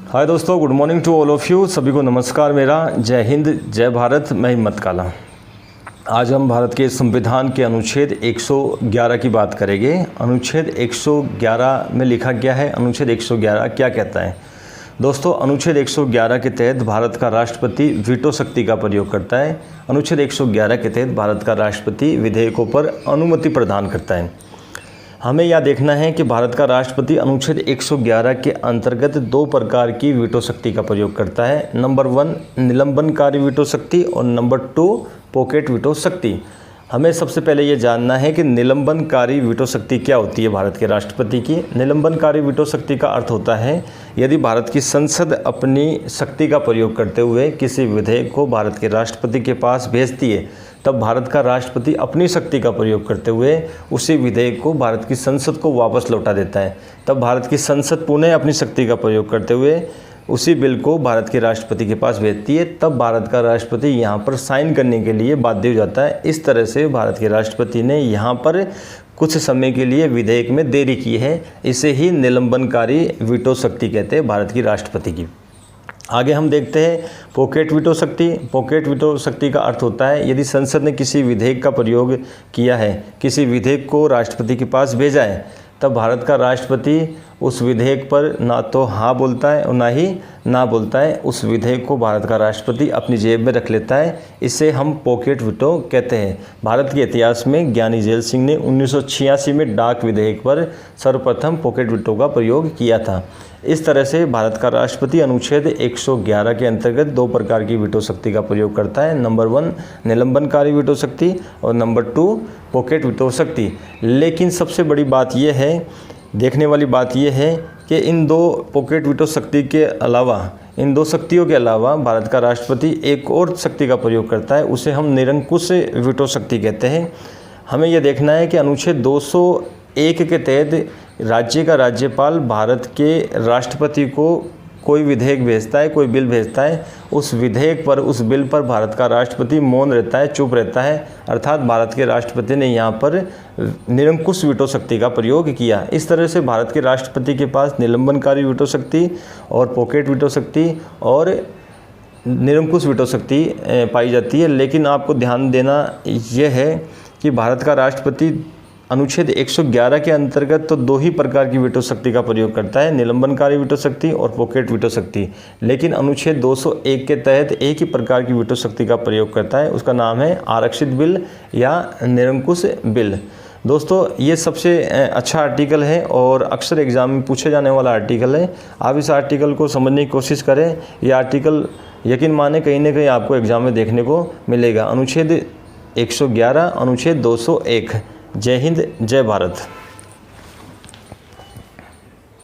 हाय दोस्तों, good morning to all of you. सभी को नमस्कार मेरा। जय हिंद, जय भारत। मैं हिम्मत काला। आज हम भारत के संविधान के अनुच्छेद 111 की बात करेंगे। अनुच्छेद 111 में लिखा गया है, अनुच्छेद 111 क्या कहता है। दोस्तों, अनुच्छेद 111 के तहत भारत का राष्ट्रपति वीटो शक्ति का प्रयोग करता है। अनुच्छेद 111 के तहत भारत का राष्ट्रपति विधेयकों पर अनुमति प्रदान करता है। हमें यह देखना है कि भारत का राष्ट्रपति अनुच्छेद 111 के अंतर्गत दो प्रकार की वीटो शक्ति का प्रयोग करता है। नंबर 1 निलंबनकारी वीटो शक्ति और नंबर 2 पॉकेट वीटो शक्ति। हमें सबसे पहले ये जानना है कि निलंबनकारी वीटो शक्ति क्या होती है भारत के राष्ट्रपति की। निलंबनकारी वीटो शक्ति का अर्थ होता है यदि भारत की संसद अपनी शक्ति का प्रयोग करते हुए किसी विधेयक को भारत के राष्ट्रपति के पास भेजती है, तब भारत का राष्ट्रपति अपनी शक्ति का प्रयोग करते हुए उसी विधेयक को भारत की संसद को वापस लौटा देता है। तब भारत की संसद पुनः अपनी शक्ति का प्रयोग करते हुए उसी बिल को भारत के राष्ट्रपति के पास भेजती है। तब भारत का राष्ट्रपति यहाँ पर साइन करने के लिए बाध्य हो जाता है। इस तरह से भारत के राष्ट्रपति ने यहाँ पर कुछ समय के लिए विधेयक में देरी की है। इसे ही निलंबनकारी वीटो शक्ति कहते हैं भारत की राष्ट्रपति की। आगे हम देखते हैं पॉकेट वीटो शक्ति। पॉकेट वीटो शक्ति का अर्थ होता है यदि संसद ने किसी विधेयक का प्रयोग किया है, किसी विधेयक को राष्ट्रपति के पास भेजा है, तब भारत का राष्ट्रपति उस विधेयक पर ना तो हाँ बोलता है और ना ही ना बोलता है। उस विधेयक को भारत का राष्ट्रपति अपनी जेब में रख लेता है। इसे हम पॉकेट वीटो कहते हैं। भारत के इतिहास में ज्ञानी जैल सिंह ने 1986 में डाक विधेयक पर सर्वप्रथम पॉकेट वीटो का प्रयोग किया था। इस तरह से भारत का राष्ट्रपति अनुच्छेद 111 के अंतर्गत दो प्रकार की वीटो शक्ति का प्रयोग करता है। नंबर 1 निलंबनकारी वीटो शक्ति और नंबर 2 पॉकेट वीटो शक्ति। लेकिन सबसे बड़ी बात यह है, देखने वाली बात यह है कि इन दो पॉकेट वीटो शक्ति के अलावा, इन दो शक्तियों के अलावा भारत का राष्ट्रपति एक और शक्ति का प्रयोग करता है। उसे हम निरंकुश वीटो शक्ति कहते हैं। हमें यह देखना है कि अनुच्छेद 201 के तहत राज्य का राज्यपाल भारत के राष्ट्रपति को कोई विधेयक भेजता है, कोई बिल भेजता है, उस विधेयक पर, उस बिल पर भारत का राष्ट्रपति मौन रहता है, चुप रहता है। अर्थात भारत के राष्ट्रपति ने यहाँ पर निरंकुश वीटो शक्ति का प्रयोग किया। इस तरह से भारत के राष्ट्रपति के पास निलंबनकारी वीटो शक्ति और पॉकेट वीटो शक्ति और निरंकुश वीटो शक्ति पाई जाती है। लेकिन आपको ध्यान देना यह है कि भारत का राष्ट्रपति अनुच्छेद 111 के अंतर्गत तो दो ही प्रकार की वीटो शक्ति का प्रयोग करता है, निलंबनकारी वीटो शक्ति और पॉकेट वीटो शक्ति। लेकिन अनुच्छेद 201 के तहत एक ही प्रकार की वीटो शक्ति का प्रयोग करता है। उसका नाम है आरक्षित बिल या निरंकुश बिल। दोस्तों, ये सबसे अच्छा आर्टिकल है और अक्सर एग्जाम में पूछे जाने वाला आर्टिकल है। आप इस आर्टिकल को समझने की कोशिश करें। ये आर्टिकल यकीन माने कहीं ना कहीं आपको एग्जाम में देखने को मिलेगा। अनुच्छेद 111, अनुच्छेद 201। जय हिंद, जय भारत।